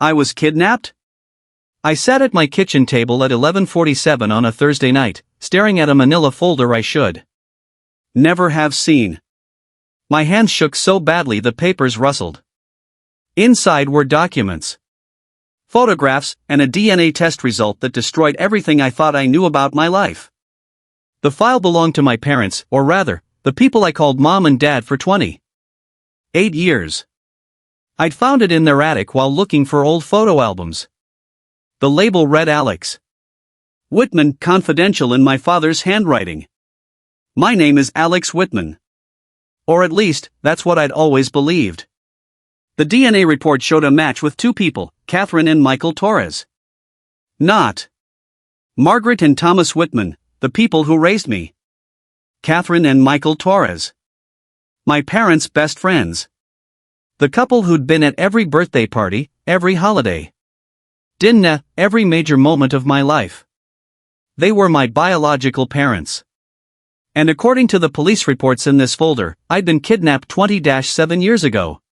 I was kidnapped? I sat at my kitchen table at 11:47 on a Thursday night, staring at a manila folder I should never have seen. My hands shook so badly the papers rustled. Inside were documents, photographs, and a DNA test result that destroyed everything I thought I knew about my life. The file belonged to my parents, or rather, the people I called Mom and Dad for 28 years. I'd found it in their attic while looking for old photo albums. The label read Alex Whitman, confidential, in my father's handwriting. My name is Alex Whitman. Or at least, that's what I'd always believed. The DNA report showed a match with two people, Catherine and Michael Torres. Not Margaret and Thomas Whitman, the people who raised me. Catherine and Michael Torres, my parents' best friends. The couple who'd been at every birthday party, every holiday dinner, every major moment of my life. They were my biological parents. And according to the police reports in this folder, I'd been kidnapped 20-7 years ago.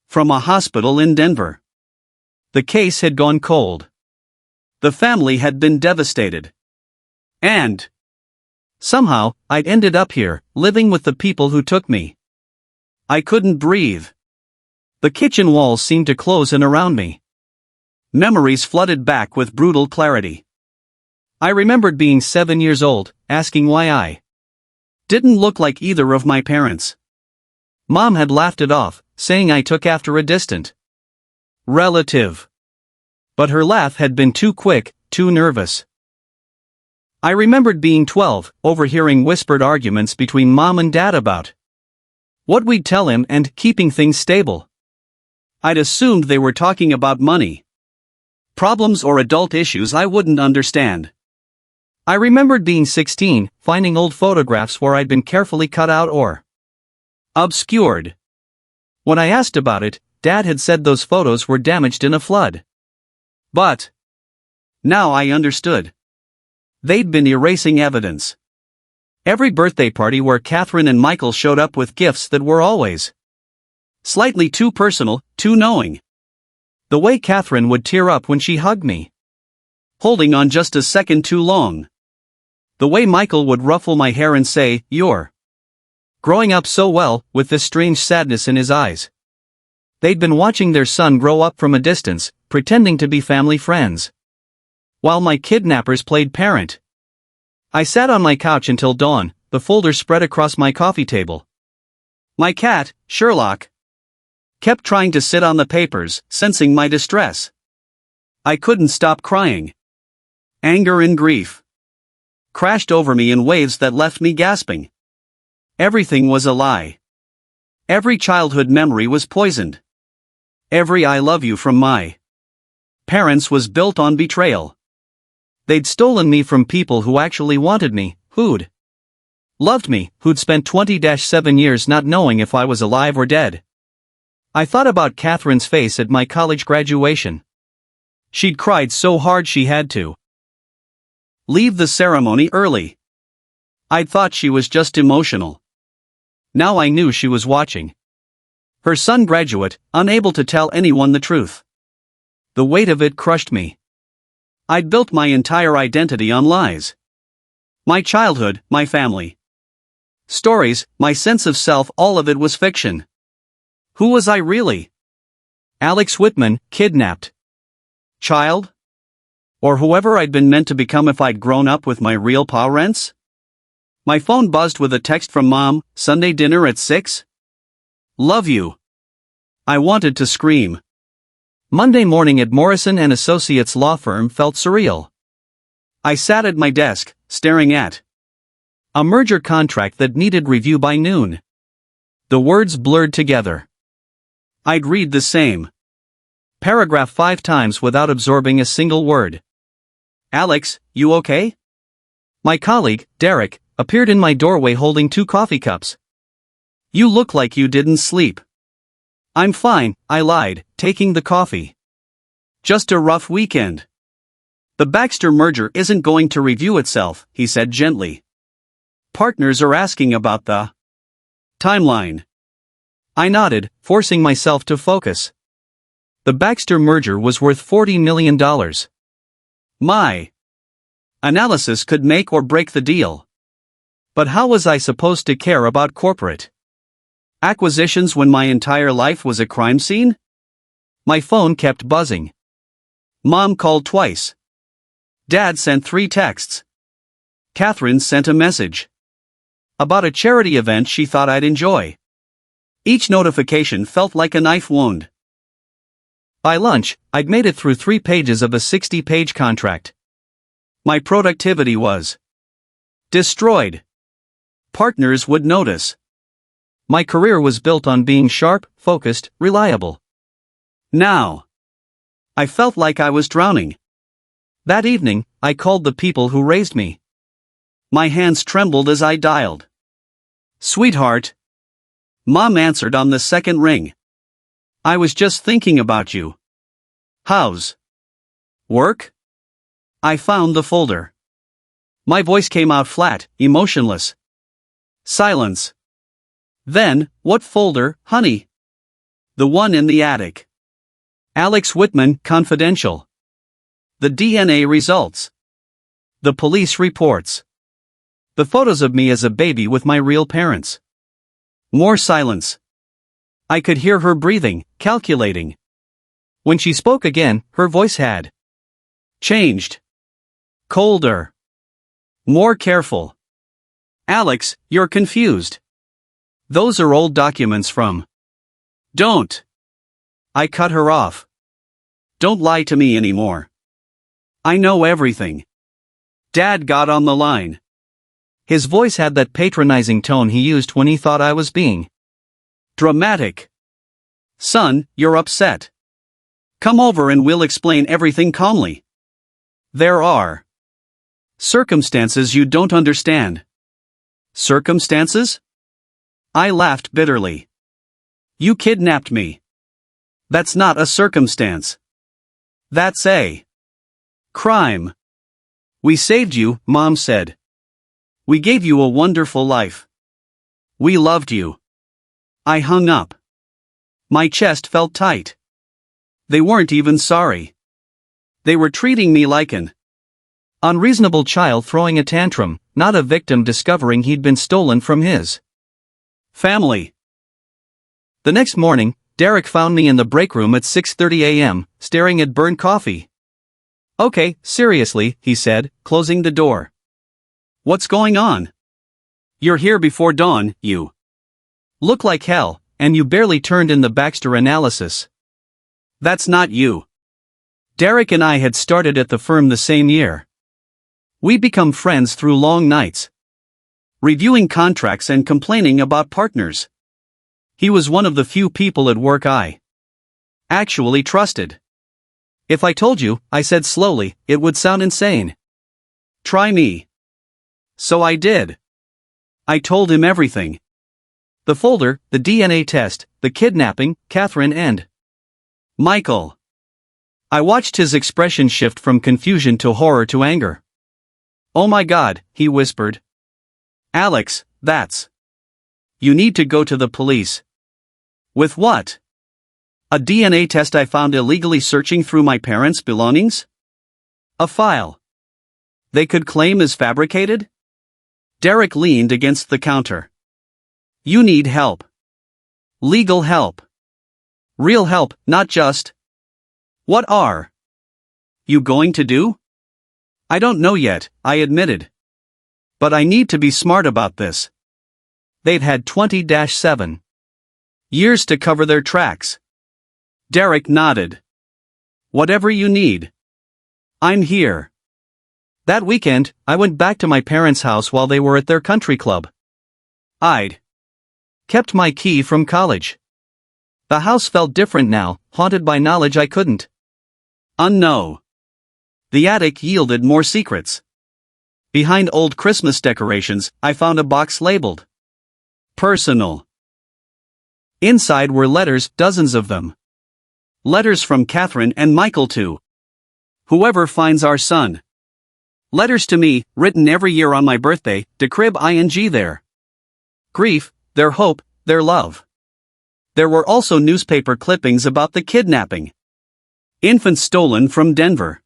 From a hospital in Denver. The case had gone cold. The family had been devastated. And somehow, I'd ended up here, living with the people who took me. I couldn't breathe. The kitchen walls seemed to close in around me. Memories flooded back with brutal clarity. I remembered being 7 years old, asking why I didn't look like either of my parents. Mom had laughed it off, saying I took after a distant relative. But her laugh had been too quick, too nervous. I remembered being 12, overhearing whispered arguments between Mom and Dad about what we'd tell him and keeping things stable. I'd assumed they were talking about money, problems, or adult issues I wouldn't understand. I remembered being 16, finding old photographs where I'd been carefully cut out or obscured. When I asked about it, Dad had said those photos were damaged in a flood. But now I understood. They'd been erasing evidence. Every birthday party where Catherine and Michael showed up with gifts that were always slightly too personal, too knowing. The way Catherine would tear up when she hugged me, holding on just a second too long. The way Michael would ruffle my hair and say, "You're growing up so well," with this strange sadness in his eyes. They'd been watching their son grow up from a distance, pretending to be family friends, while my kidnappers played parent. I sat on my couch until dawn, the folder spread across my coffee table. My cat, Sherlock, kept trying to sit on the papers, sensing my distress. I couldn't stop crying. Anger and grief crashed over me in waves that left me gasping. Everything was a lie. Every childhood memory was poisoned. Every "I love you" from my parents was built on betrayal. They'd stolen me from people who actually wanted me, who'd loved me, who'd spent 20-7 years not knowing if I was alive or dead. I thought about Catherine's face at my college graduation. She'd cried so hard she had to leave the ceremony early. I'd thought she was just emotional. Now I knew she was watching. Her son graduate, unable to tell anyone the truth. The weight of it crushed me. I'd built my entire identity on lies. My childhood, my family stories, my sense of self, all of it was fiction. Who was I really? Alex Whitman, kidnapped child? Or whoever I'd been meant to become if I'd grown up with my real parents? My phone buzzed with a text from Mom, "Sunday dinner at 6? Love you." I wanted to scream. Monday morning at Morrison & Associates law firm felt surreal. I sat at my desk, staring at a merger contract that needed review by noon. The words blurred together. I'd read the same paragraph 5 times without absorbing a single word. "Alex, you okay?" My colleague, Derek, appeared in my doorway holding 2 coffee cups. "You look like you didn't sleep." "I'm fine," I lied, taking the coffee. "Just a rough weekend." "The Baxter merger isn't going to review itself," he said gently. "Partners are asking about the timeline." I nodded, forcing myself to focus. The Baxter merger was worth $40 million. My analysis could make or break the deal. But how was I supposed to care about corporate acquisitions when my entire life was a crime scene? My phone kept buzzing. Mom called twice. Dad sent 3 texts. Catherine sent a message about a charity event she thought I'd enjoy. Each notification felt like a knife wound. By lunch, I'd made it through 3 pages of a 60-page contract. My productivity was destroyed. Partners would notice. My career was built on being sharp, focused, reliable. Now, I felt like I was drowning. That evening, I called the people who raised me. My hands trembled as I dialed. Sweetheart. Mom answered on the second ring. I was just thinking about you. How's work? I found the folder. My voice came out flat, emotionless. Silence. Then, what folder, honey? The one in the attic. Alex Whitman, confidential. The DNA results. The police reports. The photos of me as a baby with my real parents. More silence. I could hear her breathing, calculating. When she spoke again, her voice had changed. Colder. More careful. Alex, you're confused. Those are old documents from. Don't. I cut her off. Don't lie to me anymore. I know everything. Dad got on the line. His voice had that patronizing tone he used when he thought I was being dramatic. Son, you're upset. Come over and we'll explain everything calmly. There are circumstances you don't understand. Circumstances? I laughed bitterly. You kidnapped me. That's not a circumstance. That's a crime. We saved you, Mom said. We gave you a wonderful life. We loved you. I hung up. My chest felt tight. They weren't even sorry. They were treating me like an unreasonable child throwing a tantrum, not a victim discovering he'd been stolen from his family. The next morning, Derek found me in the break room at 6:30 a.m., staring at burnt coffee. Okay, seriously, he said, closing the door. What's going on? You're here before dawn, you look like hell, and you barely turned in the Baxter analysis. That's not you. Derek and I had started at the firm the same year. We become friends through long nights, reviewing contracts and complaining about partners. He was one of the few people at work I actually trusted. If I told you, I said slowly, it would sound insane. Try me. So I did. I told him everything. The folder, the DNA test, the kidnapping, Catherine and Michael. I watched his expression shift from confusion to horror to anger. Oh my God, he whispered. Alex, that's. You need to go to the police. With what? A DNA test I found illegally searching through my parents' belongings? A file they could claim as fabricated? Derek leaned against the counter. You need help. Legal help. Real help, not just. What are you going to do? I don't know yet, I admitted. But I need to be smart about this. They'd had 20-7 years to cover their tracks. Derek nodded. Whatever you need. I'm here. That weekend, I went back to my parents' house while they were at their country club. I'd kept my key from college. The house felt different now, haunted by knowledge I couldn't unknow. The attic yielded more secrets. Behind old Christmas decorations, I found a box labeled personal. Inside were letters, dozens of them. Letters from Catherine and Michael to whoever finds our son. Letters to me, written every year on my birthday, decrib ing there. Grief, their hope, their love. There were also newspaper clippings about the kidnapping. Infant stolen from Denver.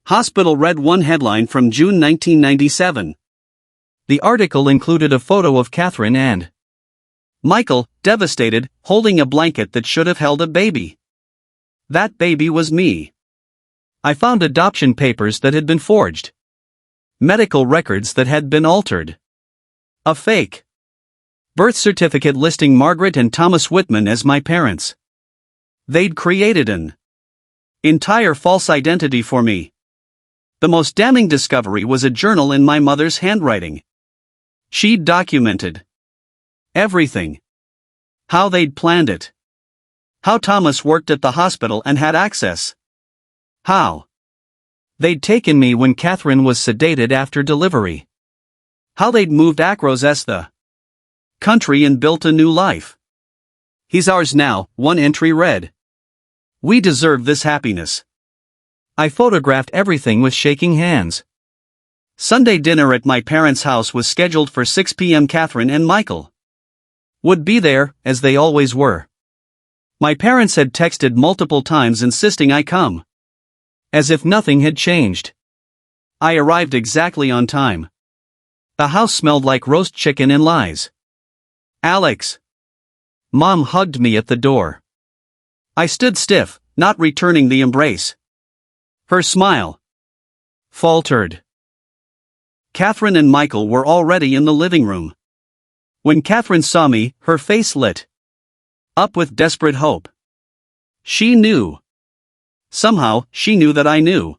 Hospital read one headline from June 1997. The article included a photo of Catherine and Michael, devastated, holding a blanket that should have held a baby. That baby was me. I found adoption papers that had been forged. Medical records that had been altered. A fake birth certificate listing Margaret and Thomas Whitman as my parents. They'd created an entire false identity for me. The most damning discovery was a journal in my mother's handwriting. She'd documented everything. How they'd planned it. How Thomas worked at the hospital and had access. How they'd taken me when Catherine was sedated after delivery. How they'd moved across the country and built a new life. He's ours now, one entry read. We deserve this happiness. I photographed everything with shaking hands. Sunday dinner at my parents' house was scheduled for 6 p.m. Catherine and Michael would be there, as they always were. My parents had texted multiple times insisting I come. As if nothing had changed. I arrived exactly on time. The house smelled like roast chicken and lies. Alex. Mom hugged me at the door. I stood stiff, not returning the embrace. Her smile faltered. Catherine and Michael were already in the living room. When Catherine saw me, her face lit up with desperate hope. She knew. Somehow, she knew that I knew.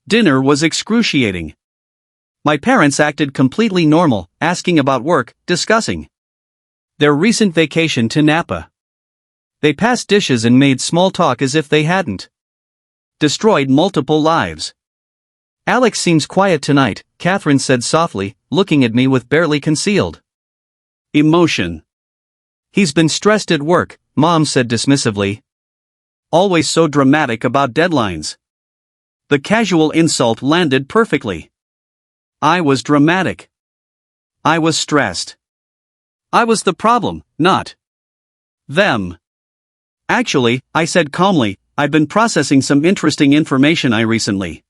Dinner was excruciating. My parents acted completely normal, asking about work, discussing their recent vacation to Napa. They passed dishes and made small talk as if they hadn't destroyed multiple lives. Alex seems quiet tonight, Catherine said softly, looking at me with barely concealed emotion. He's been stressed at work, Mom said dismissively. Always so dramatic about deadlines. The casual insult landed perfectly. I was dramatic. I was stressed. I was the problem, not them. Actually, I said calmly, I've been processing some interesting information I recently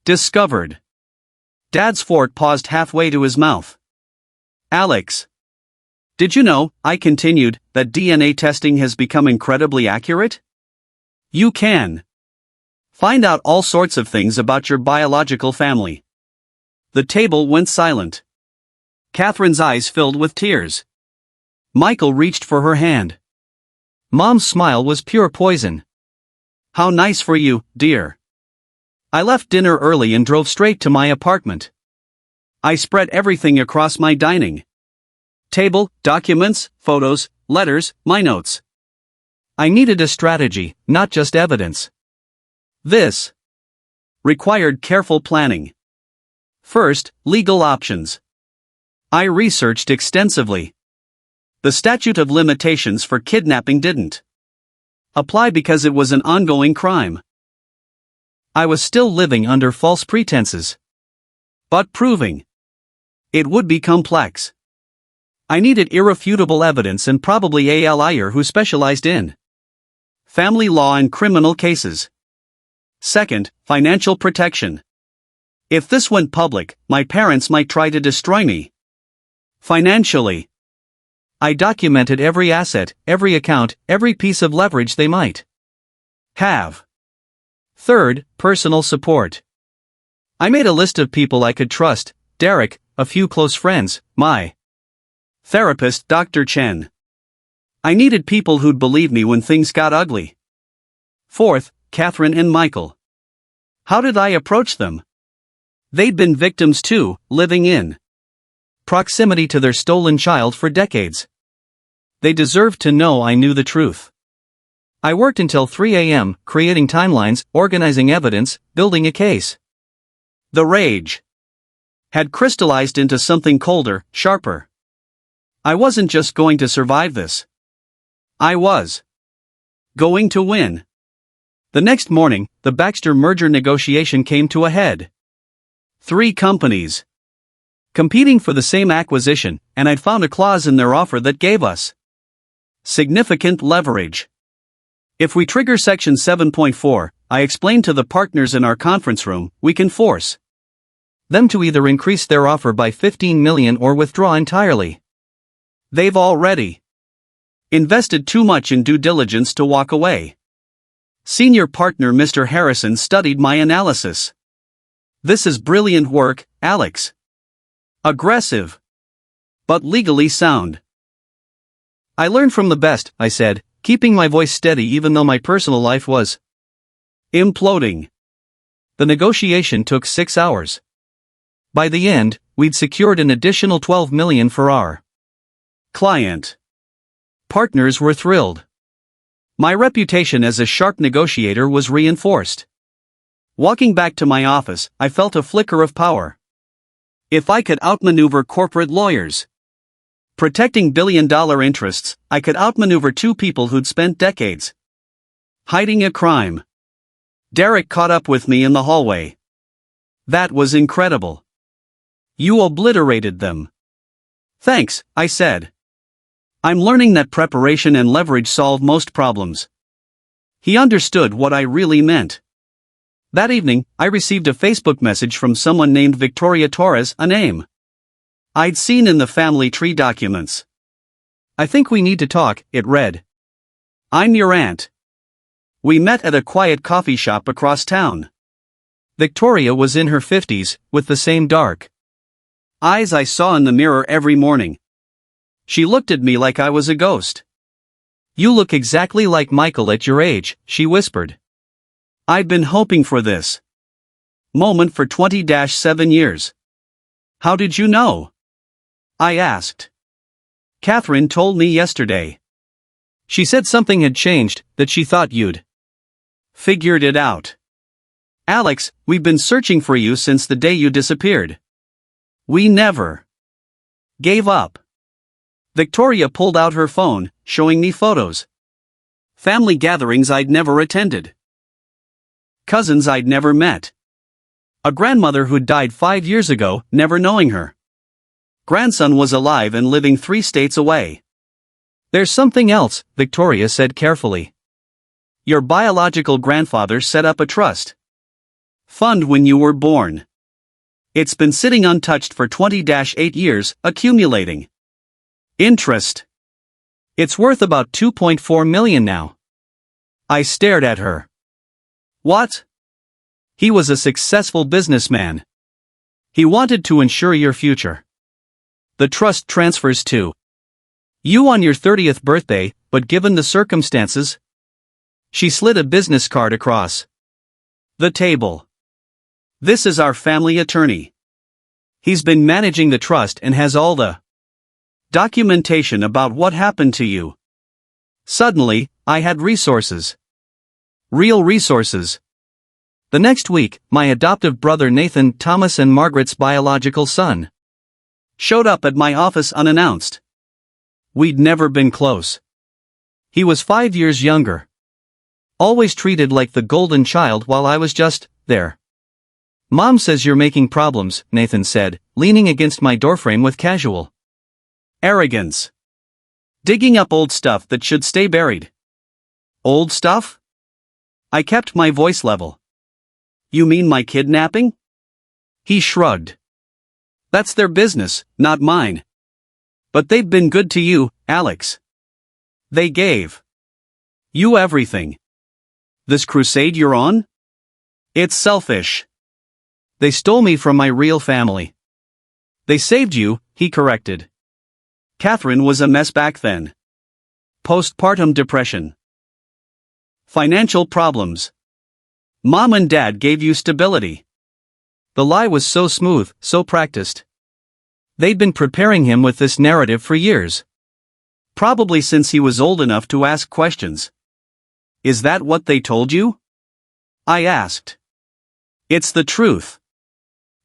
discovered. Dad's fork paused halfway to his mouth. Alex. Did you know, I continued, that DNA testing has become incredibly accurate? You can find out all sorts of things about your biological family. The table went silent. Catherine's eyes filled with tears. Michael reached for her hand. Mom's smile was pure poison. How nice for you, dear. I left dinner early and drove straight to my apartment. I spread everything across my dining table, documents, photos, letters, my notes. I needed a strategy, not just evidence. This required careful planning. First, legal options. I researched extensively. The statute of limitations for kidnapping didn't apply because it was an ongoing crime. I was still living under false pretenses. But proving it would be complex. I needed irrefutable evidence and probably a lawyer who specialized in family law and criminal cases. Second, financial protection. If this went public, my parents might try to destroy me financially. I documented every asset, every account, every piece of leverage they might have. Third, personal support. I made a list of people I could trust: Derek, a few close friends, my therapist, Dr. Chen. I needed people who'd believe me when things got ugly. Fourth, Catherine and Michael. How did I approach them? They'd been victims too, living in proximity to their stolen child for decades. They deserved to know I knew the truth. I worked until 3 a.m., creating timelines, organizing evidence, building a case. The rage had crystallized into something colder, sharper. I wasn't just going to survive this. I was going to win. The next morning, the Baxter merger negotiation came to a head. 3 companies competing for the same acquisition, and I'd found a clause in their offer that gave us significant leverage. If we trigger Section 7.4, I explained to the partners in our conference room, we can force them to either increase their offer by 15 million or withdraw entirely. They've already invested too much in due diligence to walk away. Senior partner Mr. Harrison studied my analysis. This is brilliant work, Alex. Aggressive, but legally sound. I learned from the best, I said, keeping my voice steady even though my personal life was imploding. The negotiation took 6 hours. By the end, we'd secured an additional 12 million for our client. Partners were thrilled. My reputation as a sharp negotiator was reinforced. Walking back to my office, I felt a flicker of power. If I could outmaneuver corporate lawyers protecting billion-dollar interests, I could outmaneuver two people who'd spent decades hiding a crime. Derek caught up with me in the hallway. That was incredible. You obliterated them. Thanks, I said. I'm learning that preparation and leverage solve most problems. He understood what I really meant. That evening, I received a Facebook message from someone named Victoria Torres, a name I'd seen in the family tree documents. I think we need to talk, it read. I'm your aunt. We met at a quiet coffee shop across town. Victoria was in her 50s, with the same dark eyes I saw in the mirror every morning. She looked at me like I was a ghost. You look exactly like Michael at your age, she whispered. I'd been hoping for this moment for 20-7 years. How did you know? I asked. Catherine told me yesterday. She said something had changed, that she thought you'd figured it out. Alex, we've been searching for you since the day you disappeared. We never gave up. Victoria pulled out her phone, showing me photos. Family gatherings I'd never attended. Cousins I'd never met. A grandmother who'd died 5 years ago, never knowing her. Grandson was alive and living 3 states away. There's something else, Victoria said carefully. Your biological grandfather set up a trust fund when you were born. It's been sitting untouched for 20-8 years, accumulating interest. It's worth about 2.4 million now. I stared at her. What? He was a successful businessman. He wanted to ensure your future. The trust transfers to you on your 30th birthday, but given the circumstances. She slid a business card across the table. This is our family attorney. He's been managing the trust and has all the documentation about what happened to you. Suddenly, I had resources. Real resources. The next week, my adoptive brother Nathan, Thomas and Margaret's biological son, showed up at my office unannounced. We'd never been close. He was 5 years younger. Always treated like the golden child while I was just there. Mom says you're making problems, Nathan said, leaning against my doorframe with casual arrogance. Digging up old stuff that should stay buried. Old stuff? I kept my voice level. You mean my kidnapping? He shrugged. That's their business, not mine. But they've been good to you, Alex. They gave you everything. This crusade you're on? It's selfish. They stole me from my real family. They saved you, he corrected. Catherine was a mess back then. Postpartum depression. Financial problems. Mom and Dad gave you stability. The lie was so smooth, so practiced. They'd been preparing him with this narrative for years. Probably since he was old enough to ask questions. Is that what they told you? I asked. It's the truth.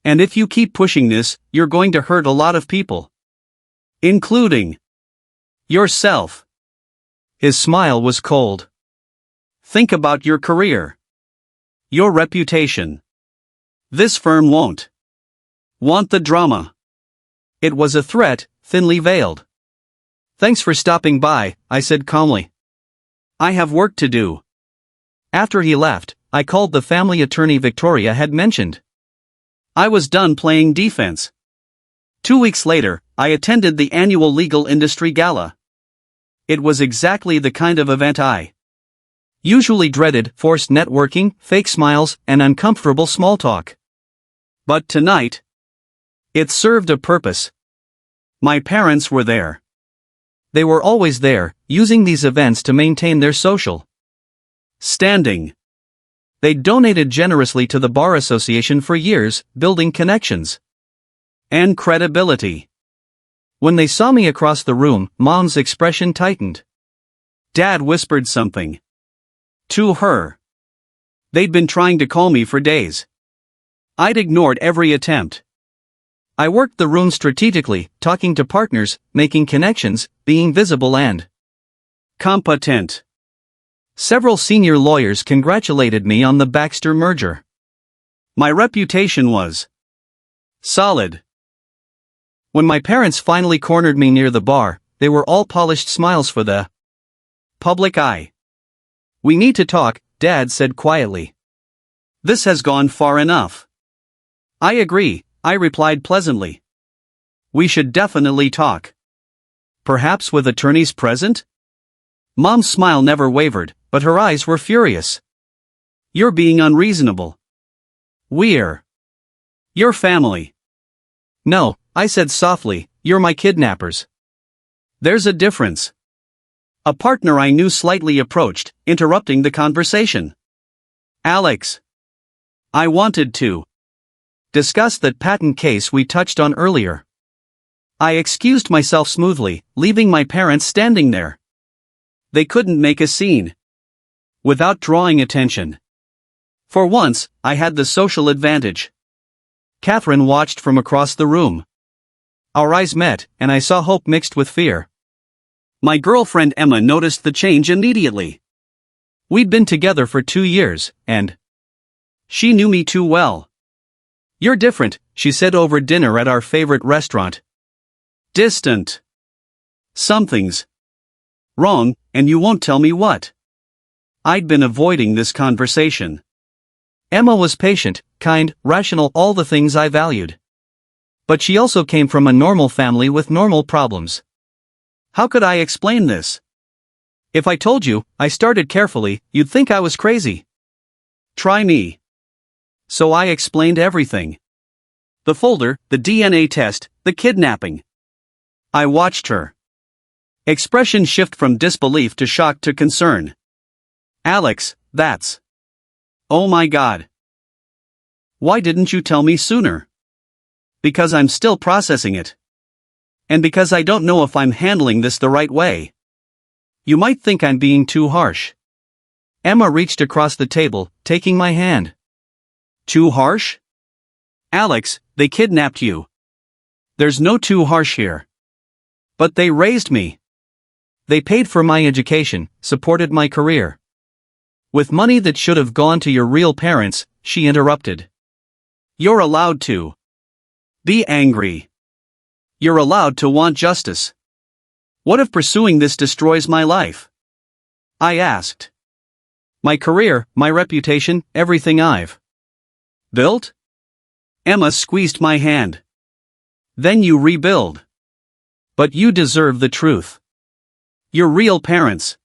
And if you keep pushing this, you're going to hurt a lot of people. Including yourself. His smile was cold. Think about your career. Your reputation. This firm won't want the drama. It was a threat, thinly veiled. Thanks for stopping by, I said calmly. I have work to do. After he left, I called the family attorney Victoria had mentioned. I was done playing defense. 2 weeks later, I attended the annual Legal Industry Gala. It was exactly the kind of event I usually dreaded: forced networking, fake smiles, and uncomfortable small talk. But tonight, it served a purpose. My parents were there. They were always there, using these events to maintain their social standing. They donated generously to the Bar Association for years, building connections and credibility. When they saw me across the room, Mom's expression tightened. Dad whispered something to her. They'd been trying to call me for days. I'd ignored every attempt. I worked the room strategically, talking to partners, making connections, being visible and competent. Several senior lawyers congratulated me on the Baxter merger. My reputation was solid. When my parents finally cornered me near the bar, they were all polished smiles for the public eye. We need to talk, Dad said quietly. This has gone far enough. I agree, I replied pleasantly. We should definitely talk. Perhaps with attorneys present? Mom's smile never wavered, but her eyes were furious. You're being unreasonable. We're your family. No, I said softly, you're my kidnappers. There's a difference. A partner I knew slightly approached, interrupting the conversation. Alex. I wanted to discuss that patent case we touched on earlier. I excused myself smoothly, leaving my parents standing there. They couldn't make a scene without drawing attention. For once, I had the social advantage. Catherine watched from across the room. Our eyes met, and I saw hope mixed with fear. My girlfriend Emma noticed the change immediately. We'd been together for 2 years, and she knew me too well. You're different, she said over dinner at our favorite restaurant. Distant. Something's wrong, and you won't tell me what. I'd been avoiding this conversation. Emma was patient, kind, rational, all the things I valued. But she also came from a normal family with normal problems. How could I explain this? If I told you, I started carefully, you'd think I was crazy. Try me. So I explained everything. The folder, the DNA test, the kidnapping. I watched her expression shift from disbelief to shock to concern. Alex, that's... Oh my God. Why didn't you tell me sooner? Because I'm still processing it. And because I don't know if I'm handling this the right way. You might think I'm being too harsh. Emma reached across the table, taking my hand. Too harsh? Alex, they kidnapped you. There's no too harsh here. But they raised me. They paid for my education, supported my career. With money that should have gone to your real parents, she interrupted. You're allowed to be angry. You're allowed to want justice. What if pursuing this destroys my life? I asked. My career, my reputation, everything I've built? Emma squeezed my hand. Then you rebuild. But you deserve the truth. Your real parents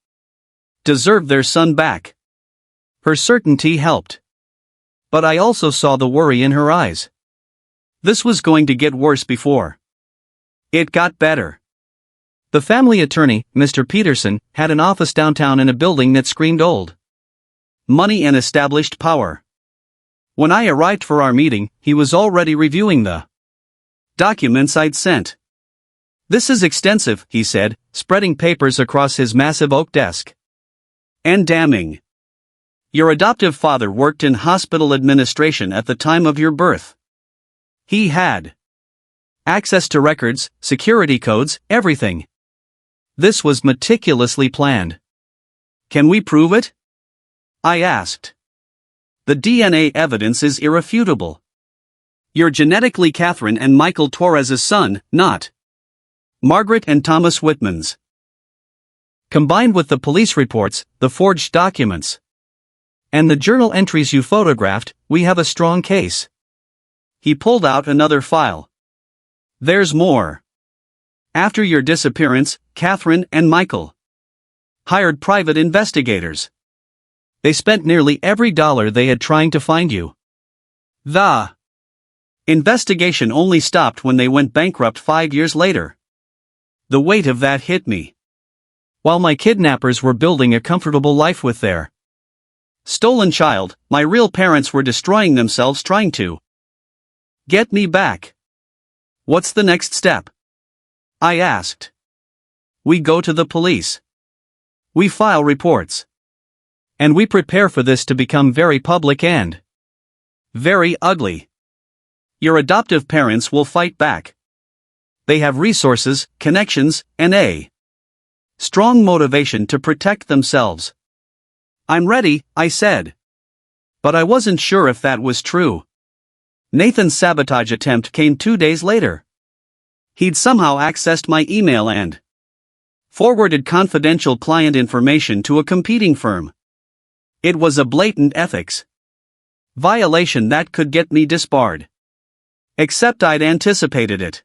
deserve their son back. Her certainty helped. But I also saw the worry in her eyes. This was going to get worse before it got better. The family attorney, Mr. Peterson, had an office downtown in a building that screamed old money and established power. When I arrived for our meeting, he was already reviewing the documents I'd sent. This is extensive, he said, spreading papers across his massive oak desk. And damning. Your adoptive father worked in hospital administration at the time of your birth. He had access to records, security codes, everything. This was meticulously planned. Can we prove it? I asked. The DNA evidence is irrefutable. You're genetically Catherine and Michael Torres's son, not Margaret and Thomas Whitman's. Combined with the police reports, the forged documents, and the journal entries you photographed, we have a strong case. He pulled out another file. There's more. After your disappearance, Catherine and Michael hired private investigators. They spent nearly every dollar they had trying to find you. The investigation only stopped when they went bankrupt 5 years later. The weight of that hit me. While my kidnappers were building a comfortable life with their stolen child, my real parents were destroying themselves trying to get me back. What's the next step? I asked. We go to the police. We file reports. And we prepare for this to become very public and very ugly. Your adoptive parents will fight back. They have resources, connections, and a strong motivation to protect themselves. I'm ready, I said. But I wasn't sure if that was true. Nathan's sabotage attempt came 2 days later. He'd somehow accessed my email and forwarded confidential client information to a competing firm. It was a blatant ethics violation that could get me disbarred. Except I'd anticipated it.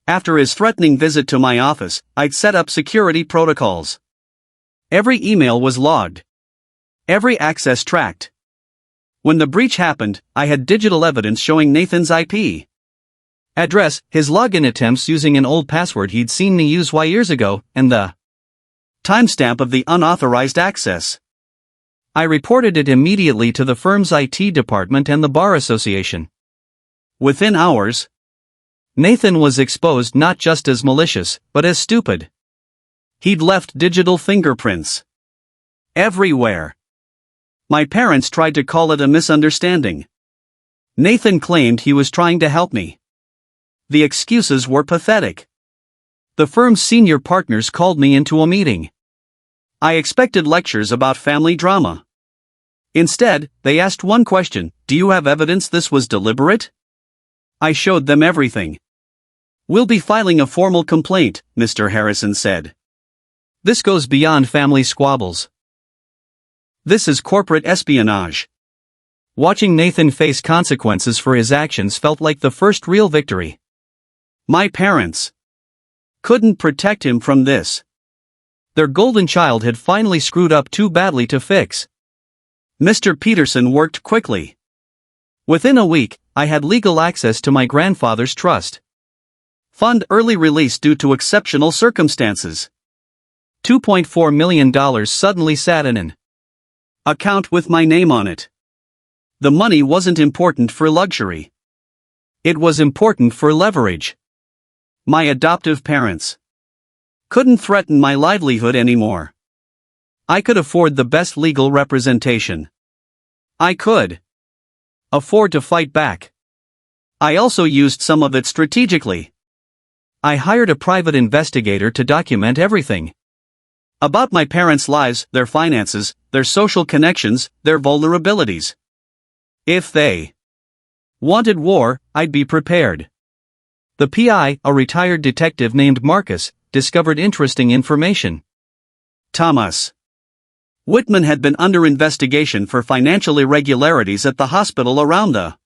After his threatening visit to my office, I'd set up security protocols. Every email was logged. Every access tracked. When the breach happened, I had digital evidence showing Nathan's IP address, his login attempts using an old password he'd seen me use years ago, and the timestamp of the unauthorized access. I reported it immediately to the firm's IT department and the Bar Association. Within hours, Nathan was exposed not just as malicious, but as stupid. He'd left digital fingerprints everywhere. My parents tried to call it a misunderstanding. Nathan claimed he was trying to help me. The excuses were pathetic. The firm's senior partners called me into a meeting. I expected lectures about family drama. Instead, they asked one question: do you have evidence this was deliberate? I showed them everything. We'll be filing a formal complaint, Mr. Harrison said. This goes beyond family squabbles. This is corporate espionage. Watching Nathan face consequences for his actions felt like the first real victory. My parents couldn't protect him from this. Their golden child had finally screwed up too badly to fix. Mr. Peterson worked quickly. Within a week, I had legal access to my grandfather's trust fund early release due to exceptional circumstances. $2.4 million suddenly sat in an account with my name on it. The money wasn't important for luxury. It was important for leverage. My adoptive parents couldn't threaten my livelihood anymore. I could afford the best legal representation. I could afford to fight back. I also used some of it strategically. I hired a private investigator to document everything about my parents' lives, their finances, their social connections, their vulnerabilities. If they wanted war, I'd be prepared. The PI, a retired detective named Marcus, discovered interesting information. Thomas Whitman had been under investigation for financial irregularities at the hospital around the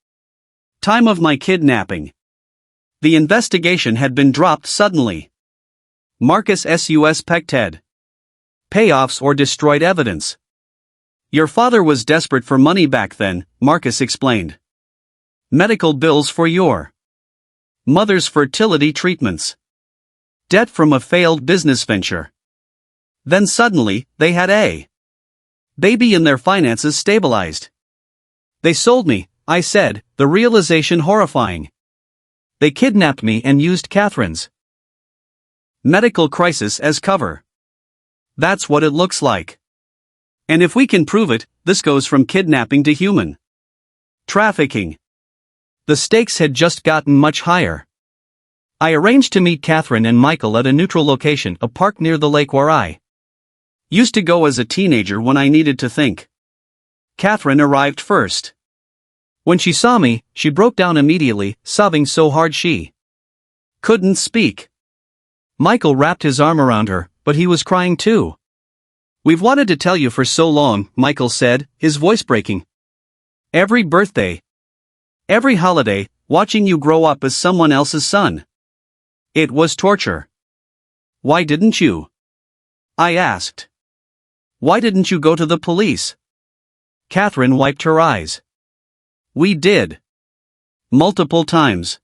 time of my kidnapping. The investigation had been dropped suddenly. Marcus suspected payoffs or destroyed evidence. Your father was desperate for money back then, Marcus explained. Medical bills for your mother's fertility treatments. Debt from a failed business venture. Then suddenly, they had a baby and their finances stabilized. They sold me, I said, the realization horrifying. They kidnapped me and used Catherine's medical crisis as cover. That's what it looks like. And if we can prove it, this goes from kidnapping to human trafficking. The stakes had just gotten much higher. I arranged to meet Catherine and Michael at a neutral location, a park near the lake where I used to go as a teenager when I needed to think. Catherine arrived first. When she saw me, she broke down immediately, sobbing so hard she couldn't speak. Michael wrapped his arm around her, but he was crying too. "We've wanted to tell you for so long," Michael said, his voice breaking. "Every birthday, every holiday, watching you grow up as someone else's son. It was torture." "Why didn't you?" I asked. "Why didn't you go to the police?" Catherine wiped her eyes. "We did. Multiple times.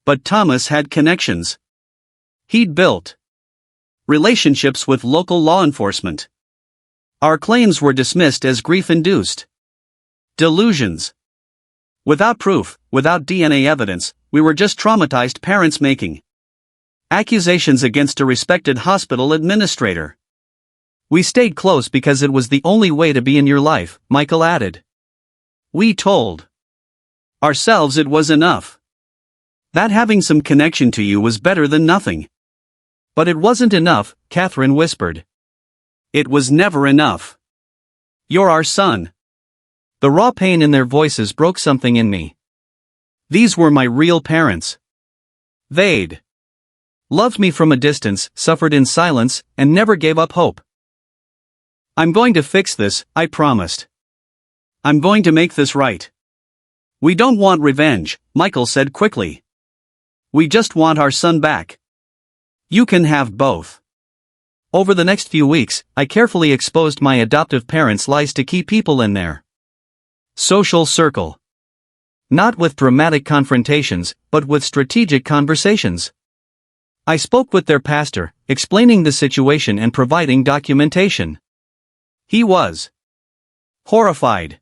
But Thomas had connections. He'd built relationships with local law enforcement. Our claims were dismissed as grief-induced delusions. Without proof, without DNA evidence, we were just traumatized parents making accusations against a respected hospital administrator. We stayed close because it was the only way to be in your life," Michael added. "We told ourselves it was enough. That having some connection to you was better than nothing." "But it wasn't enough," Catherine whispered. "It was never enough. You're our son." The raw pain in their voices broke something in me. These were my real parents. They'd loved me from a distance, suffered in silence, and never gave up hope. "I'm going to fix this," I promised. "I'm going to make this right." "We don't want revenge," Michael said quickly. "We just want our son back. You can have both." Over the next few weeks, I carefully exposed my adoptive parents' lies to key people in their social circle. Not with dramatic confrontations, but with strategic conversations. I spoke with their pastor, explaining the situation and providing documentation. He was horrified.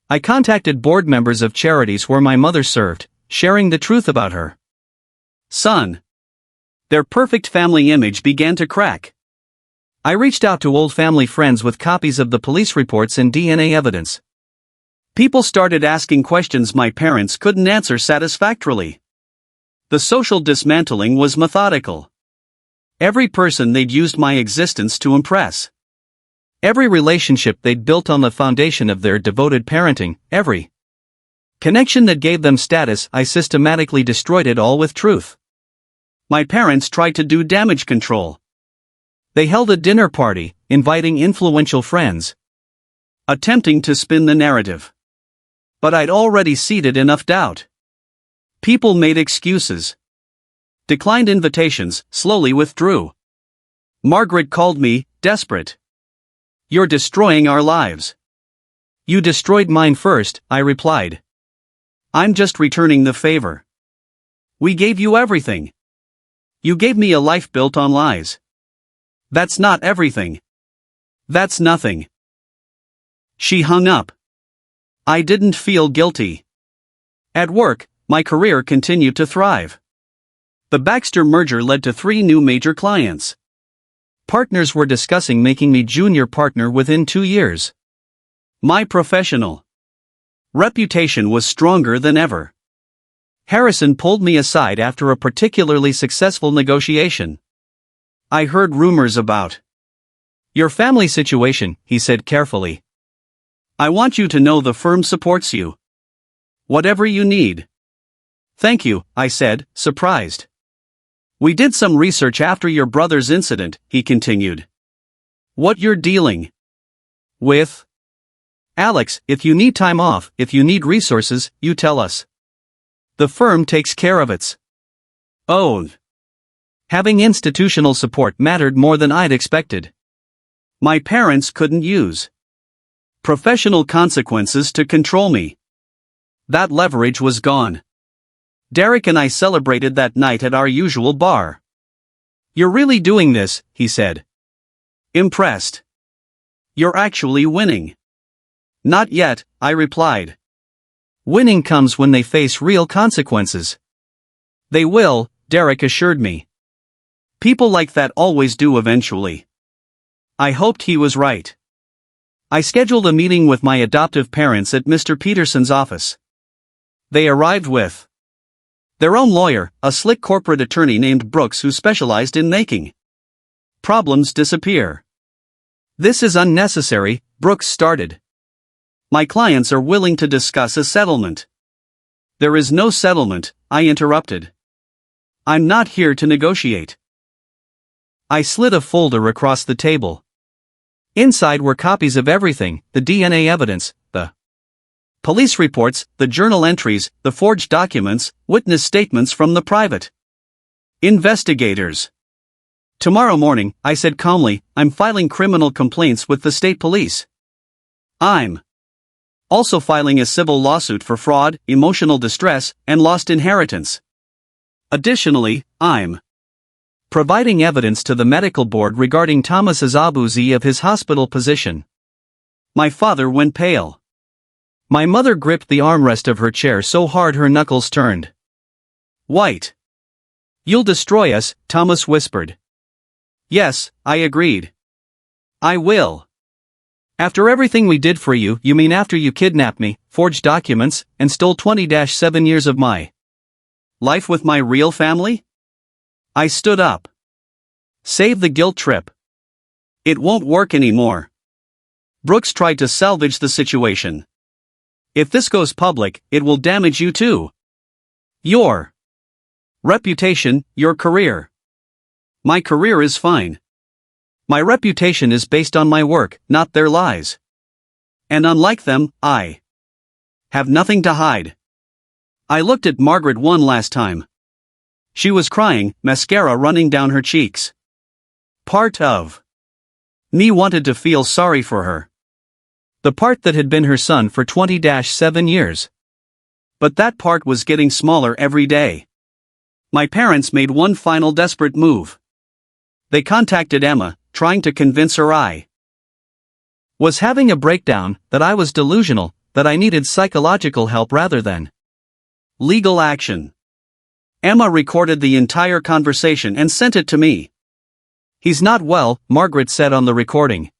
I contacted board members of charities where my mother served, sharing the truth about her son. Their perfect family image began to crack. I reached out to old family friends with copies of the police reports and DNA evidence. People started asking questions my parents couldn't answer satisfactorily. The social dismantling was methodical. Every person they'd used my existence to impress. Every relationship they'd built on the foundation of their devoted parenting, every connection that gave them status, I systematically destroyed it all with truth. My parents tried to do damage control. They held a dinner party, inviting influential friends, attempting to spin the narrative. But I'd already seeded enough doubt. People made excuses, declined invitations, slowly withdrew. Margaret called me desperate. "You're destroying our lives." "You destroyed mine first," I replied. "I'm just returning the favor. We gave you everything. You gave me a life built on lies. That's not everything. That's nothing." She hung up. I didn't feel guilty. At work, my career continued to thrive. The Baxter merger led to 3 new major clients. Partners were discussing making me junior partner within 2 years. My professional reputation was stronger than ever. Harrison pulled me aside after a particularly successful negotiation. "I heard rumors about your family situation," he said carefully. "I want you to know the firm supports you. Whatever you need." "Thank you," I said, surprised. "We did some research after your brother's incident," he continued. "What you're dealing with? Alex, if you need time off, if you need resources, you tell us. The firm takes care of its own." Having institutional support mattered more than I'd expected. My parents couldn't use professional consequences to control me. That leverage was gone. Derek and I celebrated that night at our usual bar. "You're really doing this," he said. Impressed. "You're actually winning." "Not yet," I replied. "Winning comes when they face real consequences." "They will," Derek assured me. "People like that always do eventually." I hoped he was right. I scheduled a meeting with my adoptive parents at Mr. Peterson's office. They arrived with their own lawyer, a slick corporate attorney named Brooks who specialized in making problems disappear. "This is unnecessary," Brooks started. "My clients are willing to discuss a settlement." "There is no settlement," I interrupted. "I'm not here to negotiate. I slid a folder across the table. Inside were copies of everything: the DNA evidence, the police reports, the journal entries, the forged documents, witness statements from the private investigators. "Tomorrow morning," I said calmly, "I'm filing criminal complaints with the state police. I'm also filing a civil lawsuit for fraud, emotional distress, and lost inheritance. Additionally, I'm providing evidence to the medical board regarding Thomas's abuzi of his hospital position." My father went pale. My mother gripped the armrest of her chair so hard her knuckles turned white. "You'll destroy us," Thomas whispered. "Yes," I agreed. "I will. After everything we did for you." "You mean after you kidnapped me, forged documents, and stole 20-7 years of my life with my real family?" I stood up. "Save the guilt trip. It won't work anymore." Brooks tried to salvage the situation. "If this goes public, it will damage you too. Your reputation, your career." "My career is fine. My reputation is based on my work, not their lies. And unlike them, I have nothing to hide." I looked at Margaret one last time. She was crying, mascara running down her cheeks. Part of me wanted to feel sorry for her. The part that had been her son for 20-7 years. But that part was getting smaller every day. My parents made one final desperate move. They contacted Emma, trying to convince her I was having a breakdown, that I was delusional, that I needed psychological help rather than legal action. Emma recorded the entire conversation and sent it to me. "He's not well," Margaret said on the recording.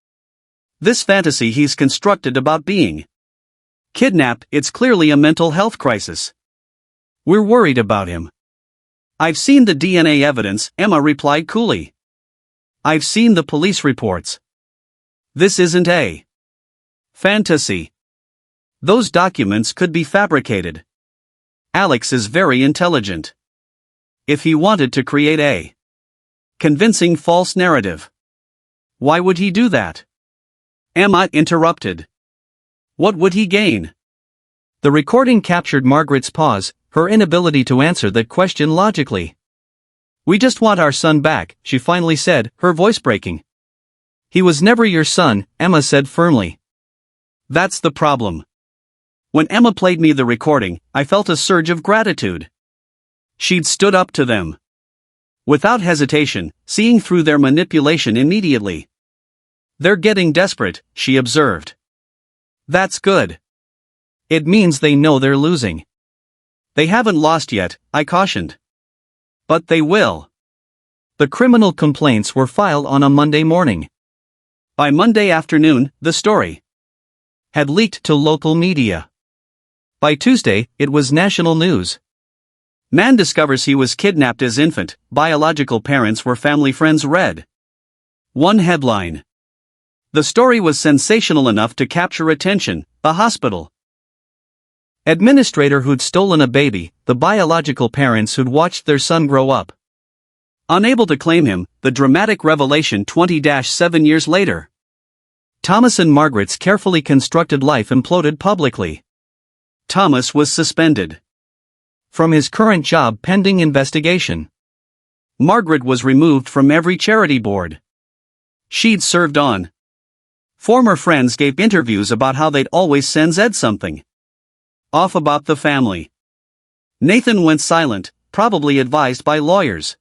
"This fantasy he's constructed about being kidnapped, it's clearly a mental health crisis. We're worried about him." "I've seen the DNA evidence," Emma replied coolly. "I've seen the police reports. This isn't a fantasy. Those documents could be fabricated. Alex is very intelligent. If he wanted to create a convincing false narrative, why would he do that?" Emma interrupted. "What would he gain?" The recording captured Margaret's pause, her inability to answer that question logically. "We just want our son back," she finally said, her voice breaking. "He was never your son," Emma said firmly. "That's the problem." When Emma played me the recording, I felt a surge of gratitude. She'd stood up to them without hesitation, seeing through their manipulation immediately. "They're getting desperate," she observed. "That's good. It means they know they're losing." "They haven't lost yet," I cautioned. "But they will." The criminal complaints were filed on a Monday morning. By Monday afternoon, the story had leaked to local media. By Tuesday, it was national news. "Man discovers he was kidnapped as infant, biological parents were family friends," read one headline. The story was sensational enough to capture attention: the hospital administrator who'd stolen a baby, the biological parents who'd watched their son grow up, unable to claim him, the dramatic revelation 20-7 years later. Thomas and Margaret's carefully constructed life imploded publicly. Thomas was suspended from his current job pending investigation. Margaret was removed from every charity board she'd served on. Former friends gave interviews about how they'd always send Zed something off about the family. Nathan went silent, probably advised by lawyers.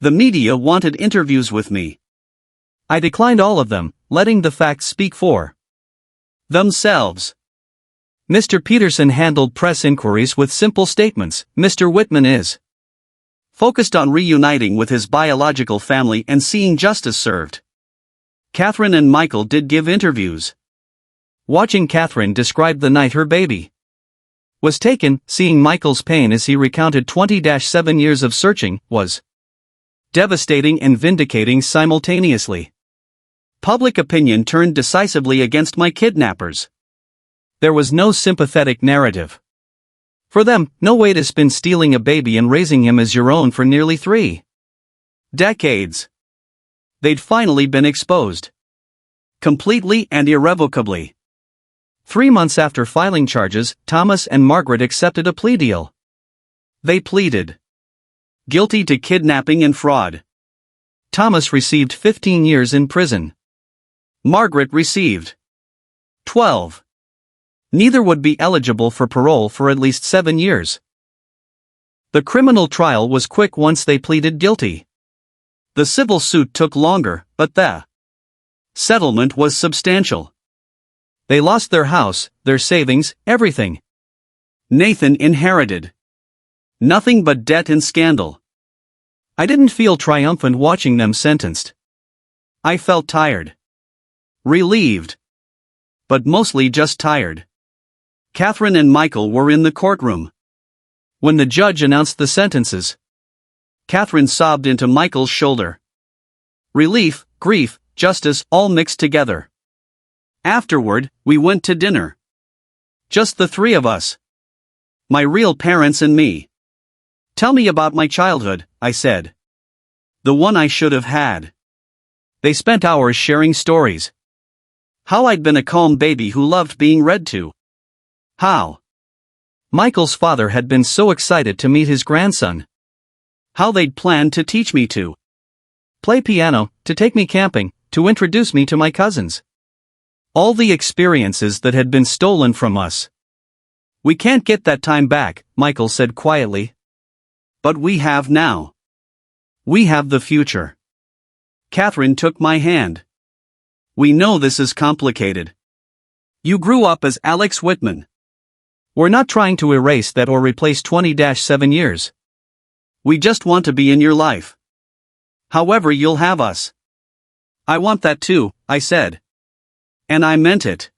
The media wanted interviews with me. I declined all of them, letting the facts speak for themselves. Mr. Peterson handled press inquiries with simple statements: "Mr. Whitman is focused on reuniting with his biological family and seeing justice served." Catherine and Michael did give interviews. Watching Catherine describe the night her baby was taken, seeing Michael's pain as he recounted 20-7 years of searching, was devastating and vindicating simultaneously. Public opinion turned decisively against my kidnappers. There was no sympathetic narrative. For them, no way to spin stealing a baby and raising him as your own for nearly 3 decades. They'd finally been exposed. Completely and irrevocably. 3 months after filing charges, Thomas and Margaret accepted a plea deal. They pleaded guilty to kidnapping and fraud. Thomas received 15 years in prison. Margaret received 12. Neither would be eligible for parole for at least 7 years. The criminal trial was quick once they pleaded guilty. The civil suit took longer, but the settlement was substantial. They lost their house, their savings, everything. Nathan inherited nothing but debt and scandal. I didn't feel triumphant watching them sentenced. I felt tired. Relieved. But mostly just tired. Catherine and Michael were in the courtroom. When the judge announced the sentences, Catherine sobbed into Michael's shoulder. Relief, grief, justice, all mixed together. Afterward, we went to dinner. Just the three of us. My real parents and me. Tell me about my childhood, I said. The one I should have had. They spent hours sharing stories. How I'd been a calm baby who loved being read to. How Michael's father had been so excited to meet his grandson. How they'd planned to teach me to play piano, to take me camping, to introduce me to my cousins. All the experiences that had been stolen from us. We can't get that time back, Michael said quietly. But we have now. We have the future. Catherine took my hand. We know this is complicated. You grew up as Alex Whitman. We're not trying to erase that or replace 20-7 years. We just want to be in your life. However you'll have us. I want that too, I said. And I meant it.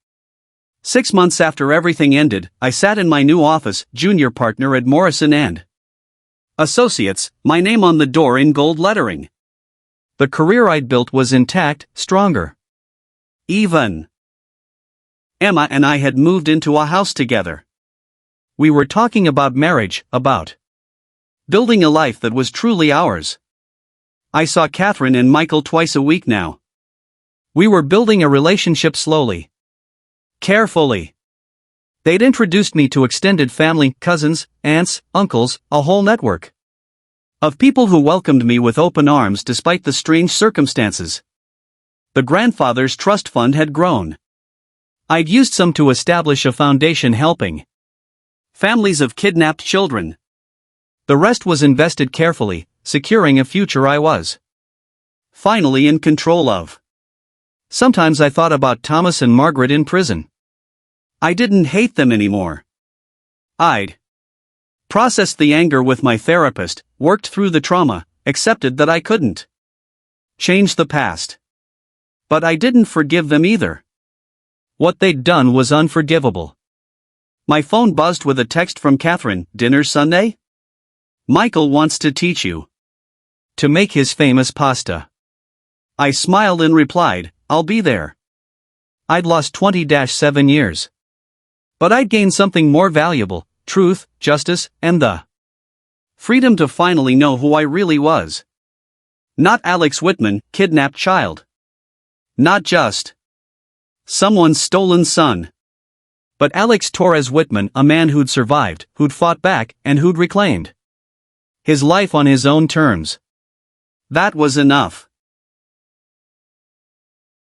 6 months after everything ended, I sat in my new office, junior partner at Morrison & Associates, my name on the door in gold lettering. The career I'd built was intact, stronger. Even Emma and I had moved into a house together. We were talking about marriage, about building a life that was truly ours. I saw Catherine and Michael twice a week now. We were building a relationship slowly. Carefully. They'd introduced me to extended family, cousins, aunts, uncles, a whole network of people who welcomed me with open arms despite the strange circumstances. The grandfather's trust fund had grown. I'd used some to establish a foundation helping families of kidnapped children. The rest was invested carefully, securing a future I was finally in control of. Sometimes I thought about Thomas and Margaret in prison. I didn't hate them anymore. I'd processed the anger with my therapist, worked through the trauma, accepted that I couldn't change the past. But I didn't forgive them either. What they'd done was unforgivable. My phone buzzed with a text from Catherine, dinner Sunday? Michael wants to teach you to make his famous pasta. I smiled and replied, I'll be there. I'd lost 20-7 years. But I'd gained something more valuable, truth, justice, and the freedom to finally know who I really was. Not Alex Whitman, kidnapped child. Not just someone's stolen son. But Alex Torres Whitman, a man who'd survived, who'd fought back, and who'd reclaimed his life on his own terms. That was enough.